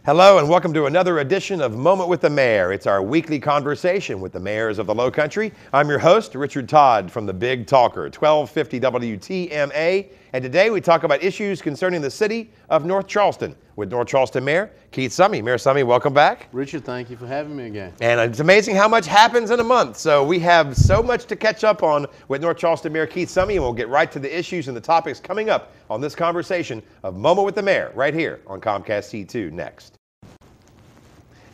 Hello and welcome to another edition of Moment with the Mayor. It's our weekly conversation with the mayors of the Low Country. I'm your host, Richard Todd from the Big Talker, 1250 WTMA. And today we talk about issues concerning the city of North Charleston with North Charleston Mayor Keith Summey. Mayor Summey, welcome back. Richard, thank you for having me again. And it's amazing how much happens in a month. So we have so much to catch up on with North Charleston Mayor Keith Summey, and we'll get right to the issues and the topics coming up on this conversation of Moment with the Mayor right here on Comcast C2 next.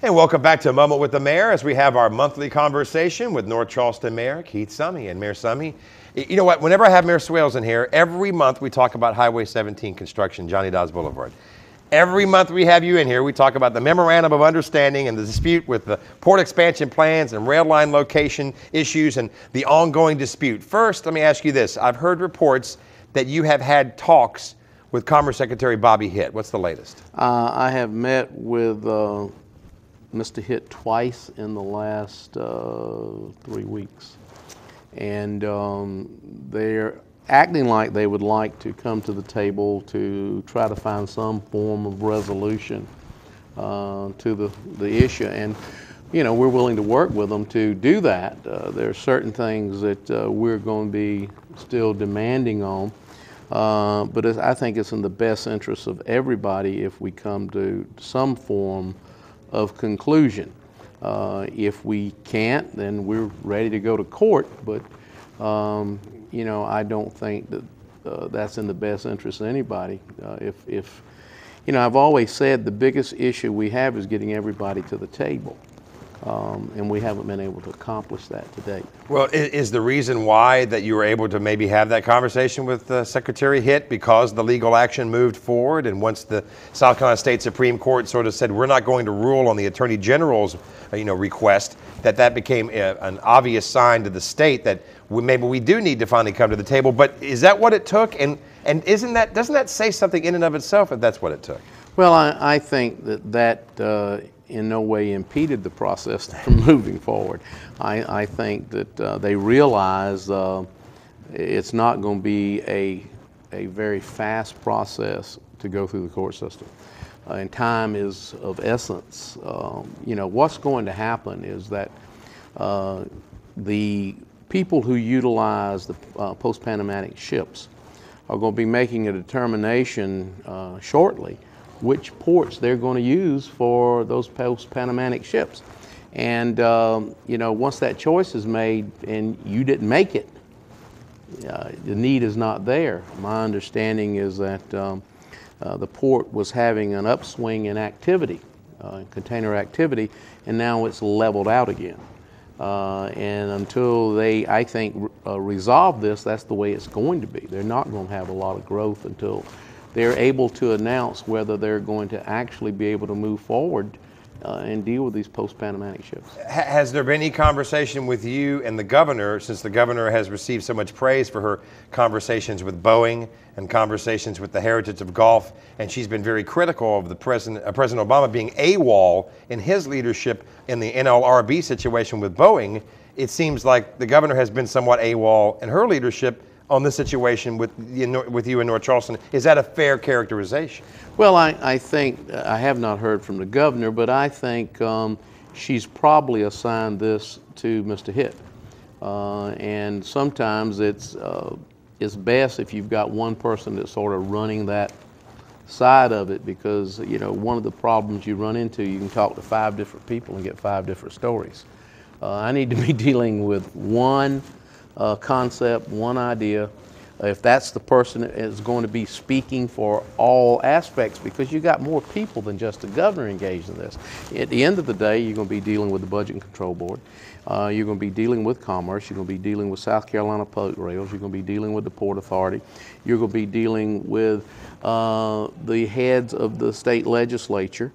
And welcome back to Moment with the Mayor as we have our monthly conversation with North Charleston Mayor Keith Summey. And Mayor Summey, you know what, whenever I have Mayor Swales in here, every month we talk about Highway 17 construction, Johnny Dodds Boulevard. Every month we have you in here, we talk about the memorandum of understanding and the dispute with the port expansion plans and rail line location issues and the ongoing dispute. First, let me ask you this. I've heard reports that you have had talks with Commerce Secretary Bobby Hitt. What's the latest? I have met with Mr. Hitt twice in the last 3 weeks. And they're acting like they would like to come to the table to try to find some form of resolution to the issue. And, you know, we're willing to work with them to do that. There are certain things that we're going to be still demanding on. But I think it's in the best interest of everybody if we come to some form of conclusion. If we can't, then we're ready to go to court. But you know, I don't think that that's in the best interest of anybody. If you know, I've always said the biggest issue we have is getting everybody to the table. And we haven't been able to accomplish that to date. Well, is the reason why that you were able to maybe have that conversation with Secretary Hitt because the legal action moved forward, and once the South Carolina State Supreme Court sort of said we're not going to rule on the Attorney General's request, that became an obvious sign to the state that maybe we do need to finally come to the table. But is that what it took? And doesn't that say something in and of itself if that's what it took? Well, I think that in no way impeded the process from moving forward. I think that they realize it's not going to be a very fast process to go through the court system. And time is of essence. You know, what's going to happen is that the people who utilize the post-Panamatic ships are going to be making a determination shortly which ports they're going to use for those post-Panamatic ships. And, you know, once that choice is made and you didn't make it, the need is not there. My understanding is that the port was having an upswing in activity, container activity, and now it's leveled out again. And until they, I think, resolve this, that's the way it's going to be. They're not going to have a lot of growth until they're able to announce whether they're going to actually be able to move forward and deal with these post-Panamatic ships. Has there been any conversation with you and the governor, since the governor has received so much praise for her conversations with Boeing and conversations with the Heritage of Golf, and she's been very critical of the President Obama being AWOL in his leadership in the NLRB situation with Boeing? It seems like the governor has been somewhat AWOL in her leadership on this situation with you in North Charleston. Is that a fair characterization? Well, I think, I have not heard from the governor, but I think she's probably assigned this to Mr. Hitt. And sometimes it's best if you've got one person that's sort of running that side of it, because, you know, one of the problems you run into, you can talk to 5 different people and get 5 different stories. I need to be dealing with one concept, one idea. If that's the person that is going to be speaking for all aspects, because you got more people than just the governor engaged in this. At the end of the day, you're going to be dealing with the Budget and Control Board. You're going to be dealing with Commerce. You're going to be dealing with South Carolina Public Rails. You're going to be dealing with the Port Authority. You're going to be dealing with the heads of the state legislature.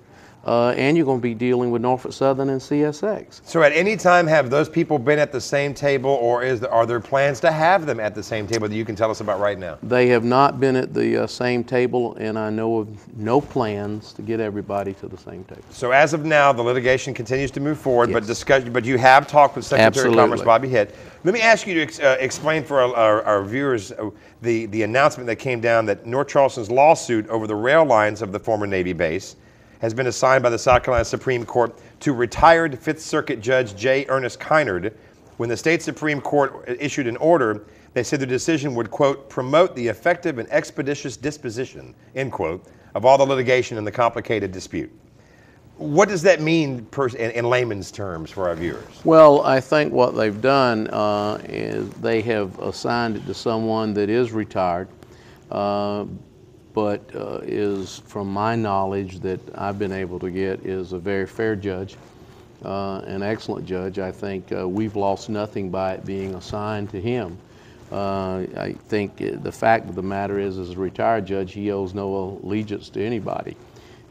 And you're going to be dealing with Norfolk Southern and CSX. So at any time, have those people been at the same table, or are there plans to have them at the same table that you can tell us about right now? They have not been at the same table, and I know of no plans to get everybody to the same table. So as of now, the litigation continues to move forward, yes. but you have talked with Secretary Absolutely. of Commerce Bobby Hitt. Let me ask you to explain for our viewers the announcement that came down that North Charleston's lawsuit over the rail lines of the former Navy base has been assigned by the South Carolina Supreme Court to retired Fifth Circuit Judge J. Ernest Kynard. When the state Supreme Court issued an order, they said the decision would, quote, promote the effective and expeditious disposition, end quote, of all the litigation in the complicated dispute. What does that mean in layman's terms for our viewers? Well, I think what they've done is they have assigned it to someone that is retired, but is, from my knowledge that I've been able to get, is a very fair judge, an excellent judge. I think we've lost nothing by it being assigned to him. I think the fact of the matter is, as a retired judge, he owes no allegiance to anybody.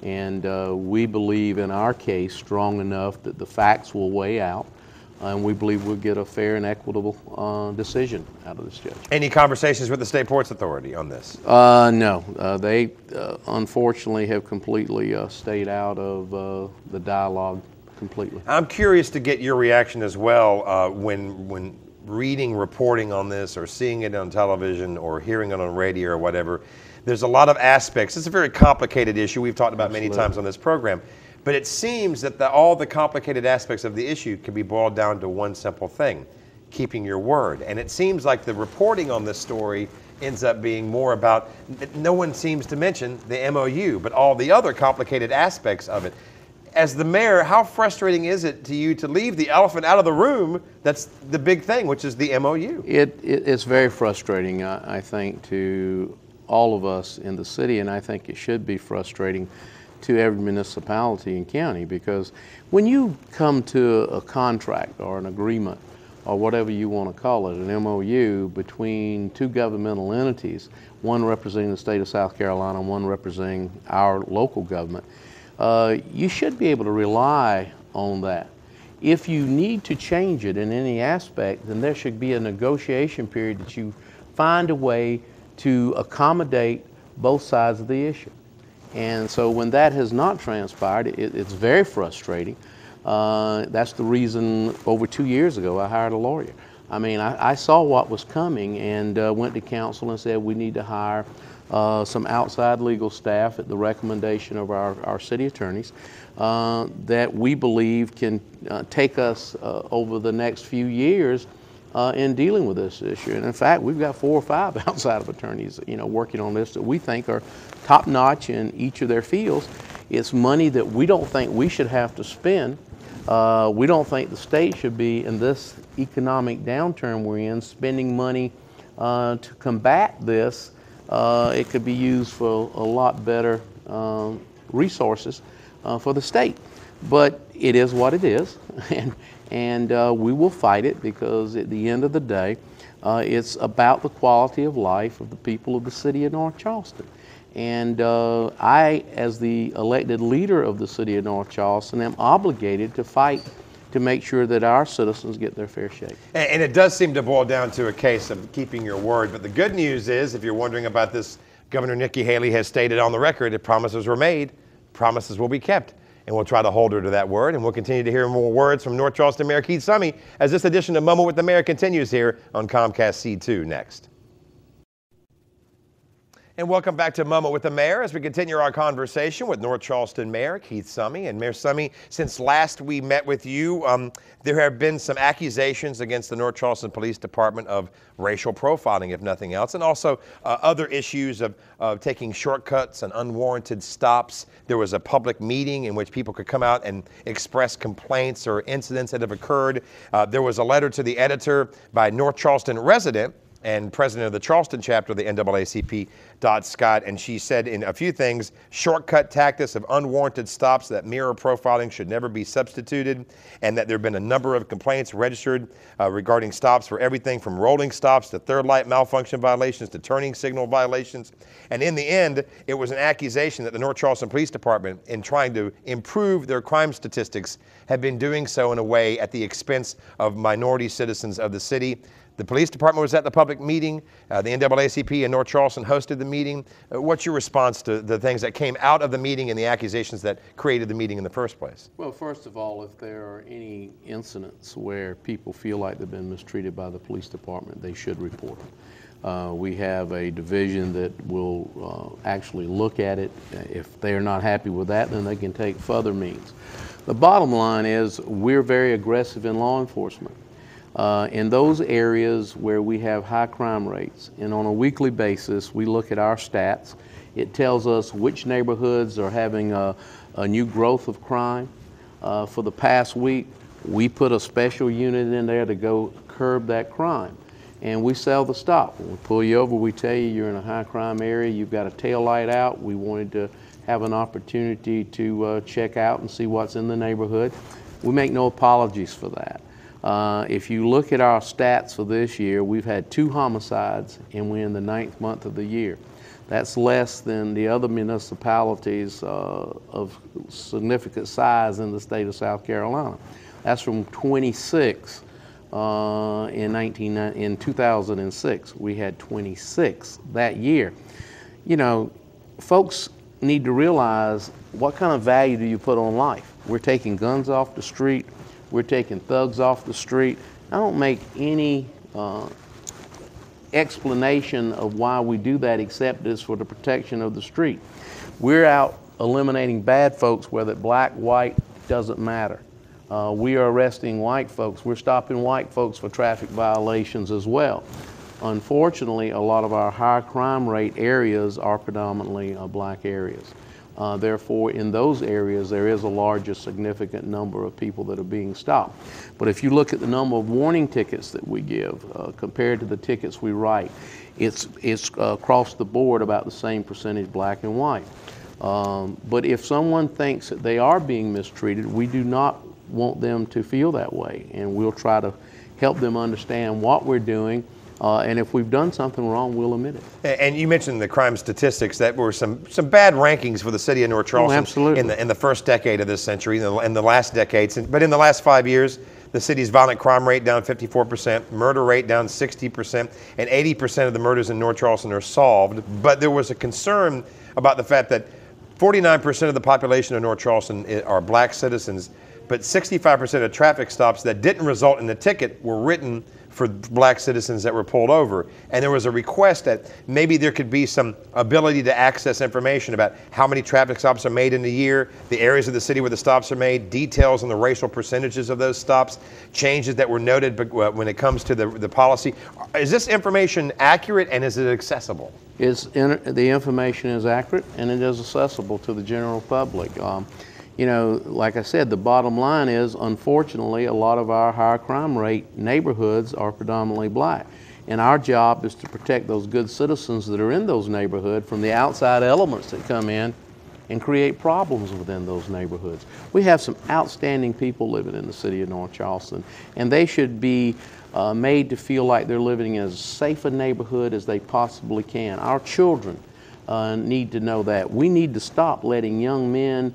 And we believe in our case strong enough that the facts will weigh out, and we believe we'll get a fair and equitable decision out of this judge. Any conversations with the State Ports Authority on this? No. They unfortunately have completely stayed out of the dialogue completely. I'm curious to get your reaction as well when reading reporting on this or seeing it on television or hearing it on radio or whatever. There's a lot of aspects. It's a very complicated issue we've talked about many times on this program. But it seems that all the complicated aspects of the issue can be boiled down to one simple thing: keeping your word. And it seems like the reporting on this story ends up being more about, no one seems to mention the MOU, but all the other complicated aspects of it. As the mayor, how frustrating is it to you to leave the elephant out of the room? That's the big thing, which is the MOU. It's very frustrating, I think, to all of us in the city, and I think it should be frustrating to every municipality and county, because when you come to a contract or an agreement or whatever you want to call it, an MOU between two governmental entities, one representing the state of South Carolina and one representing our local government, you should be able to rely on that. If you need to change it in any aspect, then there should be a negotiation period that you find a way to accommodate both sides of the issue. And so when that has not transpired, it's very frustrating. That's the reason over 2 years ago I hired a lawyer. I mean, I saw what was coming and went to council and said we need to hire some outside legal staff at the recommendation of our city attorneys that we believe can take us over the next few years in dealing with this issue. And in fact, we've got 4 or 5 outside of attorneys, working on this that we think are top notch in each of their fields. It's money that we don't think we should have to spend. We don't think the state should be, in this economic downturn we're in, spending money to combat this. It could be used for a lot better resources for the state. But it is what it is, and we will fight it, because at the end of the day, it's about the quality of life of the people of the city of North Charleston. And I, as the elected leader of the city of North Charleston, am obligated to fight to make sure that our citizens get their fair shake. And it does seem to boil down to a case of keeping your word. But the good news is, if you're wondering about this, Governor Nikki Haley has stated on the record that promises were made, promises will be kept. And we'll try to hold her to that word. And we'll continue to hear more words from North Charleston Mayor Keith Summey as this edition of Moment with the Mayor continues here on Comcast C2 next. And welcome back to Moment with the Mayor as we continue our conversation with North Charleston Mayor Keith Summey. And Mayor Summey, since last we met with you, there have been some accusations against the North Charleston Police Department of racial profiling, if nothing else, and also other issues of taking shortcuts and unwarranted stops. There was a public meeting in which people could come out and express complaints or incidents that have occurred. There was a letter to the editor by North Charleston resident and president of the Charleston chapter of the NAACP, Todd Scott, and she said in a few things: shortcut tactics of unwarranted stops, that mirror profiling should never be substituted, and that there have been a number of complaints registered regarding stops for everything from rolling stops to third light malfunction violations to turning signal violations. And in the end, it was an accusation that the North Charleston Police Department, in trying to improve their crime statistics, have been doing so in a way at the expense of minority citizens of the city. The police department was at the public meeting. The NAACP in North Charleston hosted the meeting. What's your response to the things that came out of the meeting and the accusations that created the meeting in the first place? Well, first of all, if there are any incidents where people feel like they've been mistreated by the police department, they should report them. We have a division that will actually look at it. If they're not happy with that, then they can take further means. The bottom line is we're very aggressive in law enforcement. In those areas where we have high crime rates, and on a weekly basis, we look at our stats. It tells us which neighborhoods are having a new growth of crime. For the past week, we put a special unit in there to go curb that crime. And we sell the stop. When we pull you over, we tell you you're in a high crime area, you've got a tail light out. We wanted to have an opportunity to check out and see what's in the neighborhood. We make no apologies for that. If you look at our stats for this year, we've had 2 homicides and we're in the 9th month of the year. That's less than the other municipalities of significant size in the state of South Carolina. That's from 26 in 2006. We had 26 that year. You know, folks need to realize, what kind of value do you put on life? We're taking guns off the street. We're taking thugs off the street. I don't make any explanation of why we do that except it's for the protection of the street. We're out eliminating bad folks, whether black, white, doesn't matter. We are arresting white folks. We're stopping white folks for traffic violations as well. Unfortunately, a lot of our high crime rate areas are predominantly black areas. Therefore, in those areas, there is a larger significant number of people that are being stopped. But if you look at the number of warning tickets that we give compared to the tickets we write, it's across the board about the same percentage black and white. But if someone thinks that they are being mistreated, we do not want them to feel that way, and we'll try to help them understand what we're doing. And if we've done something wrong, we'll admit it. And you mentioned the crime statistics. That were some bad rankings for the city of North Charleston absolutely. in the first decade of this century, in the last decades. But in the last 5 years, the city's violent crime rate down 54%, murder rate down 60%, and 80% of the murders in North Charleston are solved. But there was a concern about the fact that 49% of the population of North Charleston are black citizens, but 65% of traffic stops that didn't result in the ticket were written for black citizens that were pulled over. And there was a request that maybe there could be some ability to access information about how many traffic stops are made in a year, the areas of the city where the stops are made, details on the racial percentages of those stops, changes that were noted when it comes to the policy. Is this information accurate, and is it accessible? The information is accurate and it is accessible to the general public. You know, like I said, the bottom line is, unfortunately, a lot of our higher crime rate neighborhoods are predominantly black. And our job is to protect those good citizens that are in those neighborhoods from the outside elements that come in and create problems within those neighborhoods. We have some outstanding people living in the city of North Charleston, and they should be made to feel like they're living in as safe a neighborhood as they possibly can. Our children need to know that. We need to stop letting young men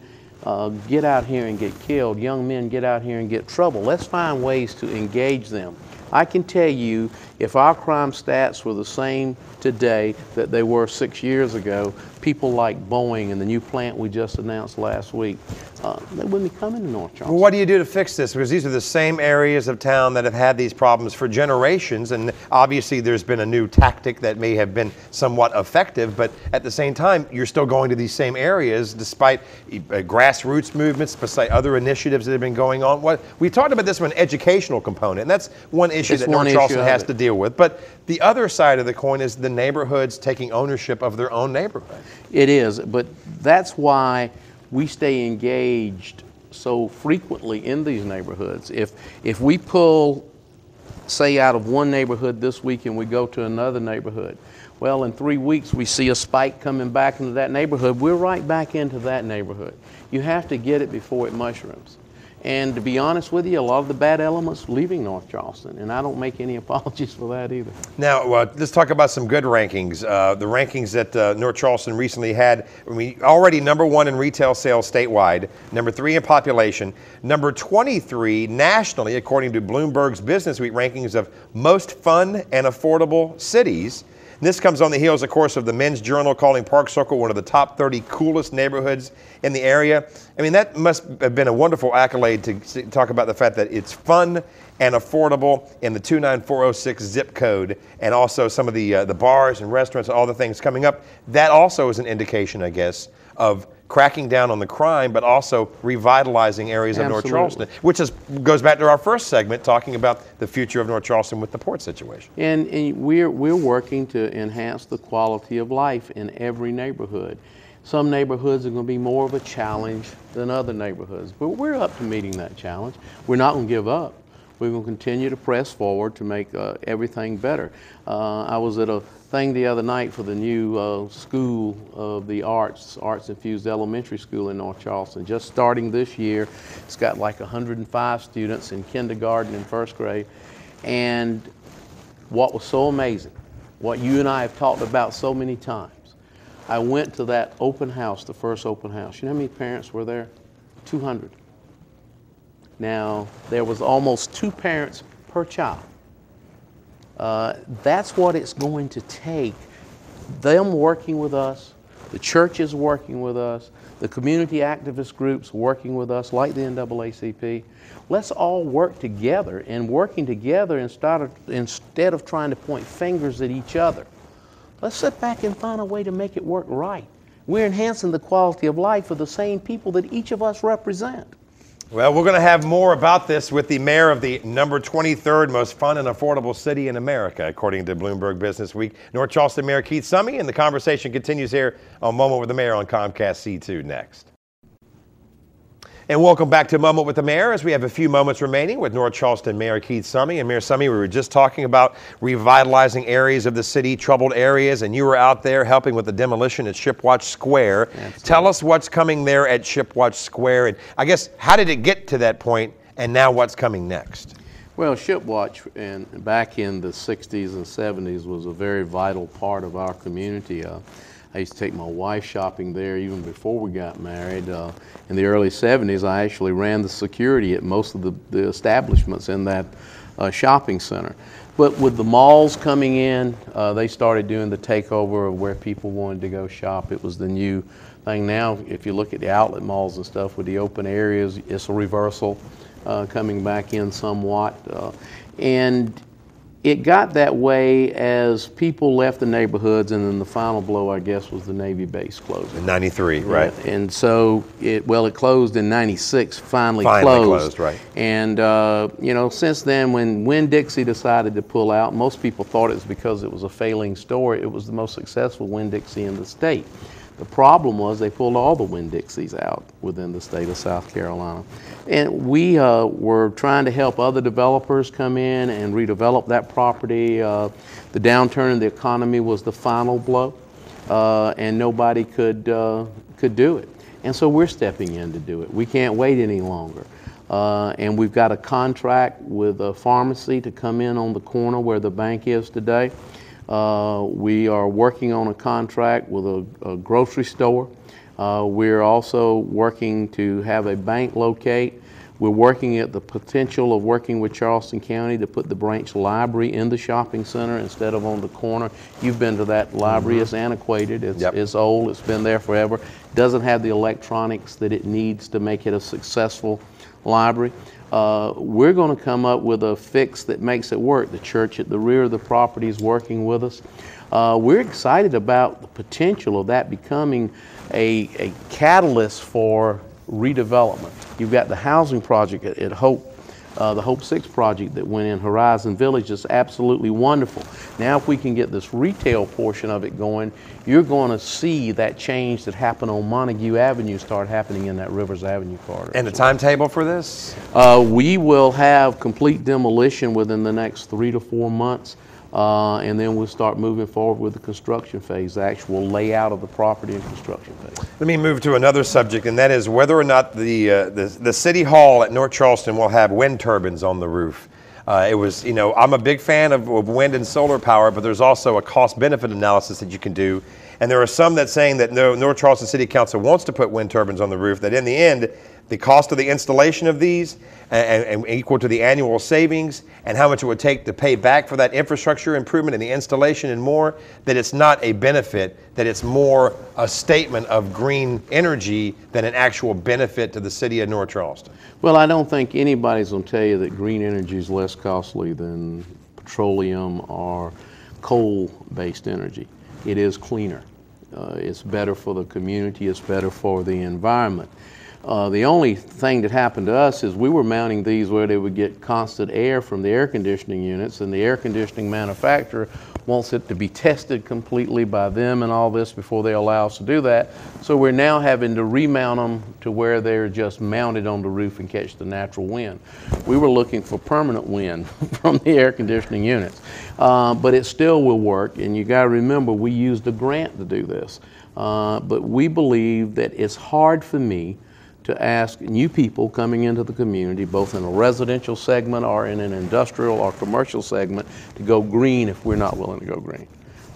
get out here and get killed, young men get out here and get trouble. Let's find ways to engage them. I can tell you, if our crime stats were the same today that they were 6 years ago, people like Boeing and the new plant we just announced last week, they wouldn't be coming to North Charleston. Well, what do you do to fix this? Because these are the same areas of town that have had these problems for generations, and obviously there's been a new tactic that may have been somewhat effective, but at the same time, you're still going to these same areas despite grassroots movements, despite other initiatives that have been going on. We talked about this one educational component, and that's one issue that North Charleston has to deal with. But the other side of the coin is the neighborhoods taking ownership of their own neighborhood. It is, but that's why we stay engaged so frequently in these neighborhoods. If we pull, say, out of one neighborhood this week and we go to another neighborhood, well, in 3 weeks we see a spike coming back into that neighborhood, we're right back into that neighborhood. You have to get it before it mushrooms. And to be honest with you, a lot of the bad elements leaving North Charleston, and I don't make any apologies for that either. Now, let's talk about some good rankings. The rankings that North Charleston recently had, already #1 in retail sales statewide, #3 in population, #23 nationally, according to Bloomberg's Business Week rankings of most fun and affordable cities. And this comes on the heels, of course, of the Men's Journal calling Park Circle one of the top 30 coolest neighborhoods in the area. I mean, that must have been a wonderful accolade to talk about the fact that it's fun and affordable in the 29406 zip code, and also some of the bars and restaurants and all the things coming up. That also is an indication, I guess, of cracking down on the crime, but also revitalizing areas of North Charleston, which goes back to our first segment, talking about the future of North Charleston with the port situation. And we're working to enhance the quality of life in every neighborhood. Some neighborhoods are going to be more of a challenge than other neighborhoods, but we're up to meeting that challenge. We're not going to give up. We're going to continue to press forward to make everything better. I was at a thing the other night for the new School of the Arts Infused Elementary School in North Charleston, just starting this year. It's got like 105 students in kindergarten and first grade. And what was so amazing, what you and I have talked about so many times, I went to that open house, the first open house. You know how many parents were there? 200. Now, there was almost 2 parents per child. That's what it's going to take. Them working with us, the churches working with us, the community activist groups working with us, like the NAACP. Let's all work together, and working together instead of trying to point fingers at each other. Let's sit back and find a way to make it work right. We're enhancing the quality of life for the same people that each of us represent. Well, we're going to have more about this with the mayor of the number 23rd most fun and affordable city in America, according to Bloomberg Business Week, North Charleston Mayor Keith Summey. And the conversation continues here on Moment with the Mayor on Comcast C2 next. And welcome back to Moment with the Mayor, as we have a few moments remaining with North Charleston Mayor Keith Summey. And Mayor Summey, we were just talking about revitalizing areas of the city, troubled areas, and you were out there helping with the demolition at Shipwatch Square. Absolutely. Tell us what's coming there at Shipwatch Square, and I guess, how did it get to that point, and now what's coming next? Well, Shipwatch back in the 60s and 70s was a very vital part of our community. I used to take my wife shopping there even before we got married. In the early 70s, I actually ran the security at most of the establishments in that shopping center. But with the malls coming in, they started doing the takeover of where people wanted to go shop. It was the new thing. Now, if you look at the outlet malls and stuff with the open areas, it's a reversal coming back in somewhat. And it got that way as people left the neighborhoods, and then the final blow, I guess, was the Navy base closing. In 93, right. And so, it closed in 96, finally closed, right. And, you know, since then, when Winn-Dixie decided to pull out, most people thought it was because it was a failing store. It was the most successful Winn-Dixie in the state. The problem was they pulled all the Winn-Dixies out within the state of South Carolina. And we were trying to help other developers come in and redevelop that property. The downturn in the economy was the final blow, and nobody could do it. And so we're stepping in to do it. We can't wait any longer. And we've got a contract with a pharmacy to come in on the corner where the bank is today. We are working on a contract with a grocery store. We're also working to have a bank locate. We're working at the potential of working with Charleston County to put the branch library in the shopping center instead of on the corner. You've been to that library. Mm-hmm. It's antiquated. It's old. It's been there forever. Doesn't have the electronics that it needs to make it a successful library. We're going to come up with a fix that makes it work. The church at the rear of the property is working with us. We're excited about the potential of that becoming a catalyst for redevelopment. You've got the housing project at Hope, the Hope 6 project that went in Horizon Village is absolutely wonderful. Now if we can get this retail portion of it going, you're going to see that change that happened on Montague Avenue start happening in that Rivers Avenue corridor. And the timetable for this? We will have complete demolition within the next 3 to 4 months. And then we'll start moving forward with the construction phase, the actual layout of the property and construction phase. Let me move to another subject, and that is whether or not the City Hall at North Charleston will have wind turbines on the roof. I'm a big fan of wind and solar power, but there's also a cost-benefit analysis that you can do. And there are some that saying that no, North Charleston City Council wants to put wind turbines on the roof, that in the end, the cost of the installation of these and equal to the annual savings and how much it would take to pay back for that infrastructure improvement and the installation and more, that it's not a benefit, that it's more a statement of green energy than an actual benefit to the city of North Charleston. Well, I don't think anybody's going to tell you that green energy is less costly than petroleum or coal-based energy. It is cleaner. It's better for the community. It's better for the environment. The only thing that happened to us is we were mounting these where they would get constant air from the air conditioning units, and the air conditioning manufacturer wants it to be tested completely by them and all this before they allow us to do that. So we're now having to remount them to where they're just mounted on the roof and catch the natural wind. We were looking for permanent wind from the air conditioning units, but it still will work, and you got to remember we used a grant to do this. But we believe that it's hard for me to ask new people coming into the community, both in a residential segment or in an industrial or commercial segment, to go green if we're not willing to go green.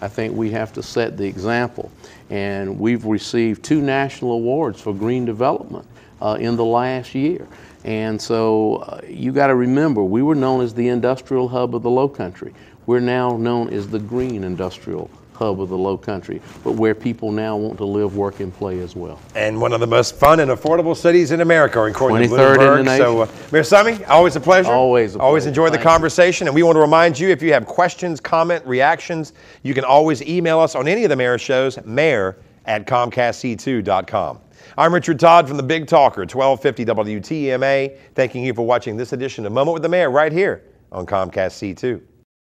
I think we have to set the example. And we've received 2 national awards for green development in the last year. And so you got to remember, we were known as the industrial hub of the Lowcountry. We're now known as the green industrial hub of the Lowcountry, but where people now want to live, work, and play as well. And one of the most fun and affordable cities in America, according to 23rd Bloomberg. in the nation. So, Mayor Summey, always a pleasure. Always a pleasure. Always enjoy the conversation. And we want to remind you, if you have questions, comment, reactions, you can always email us on any of the Mayor shows, mayor@comcastc2.com. I'm Richard Todd from the Big Talker, 1250 WTMA, thanking you for watching this edition of Moment with the Mayor right here on Comcast C2.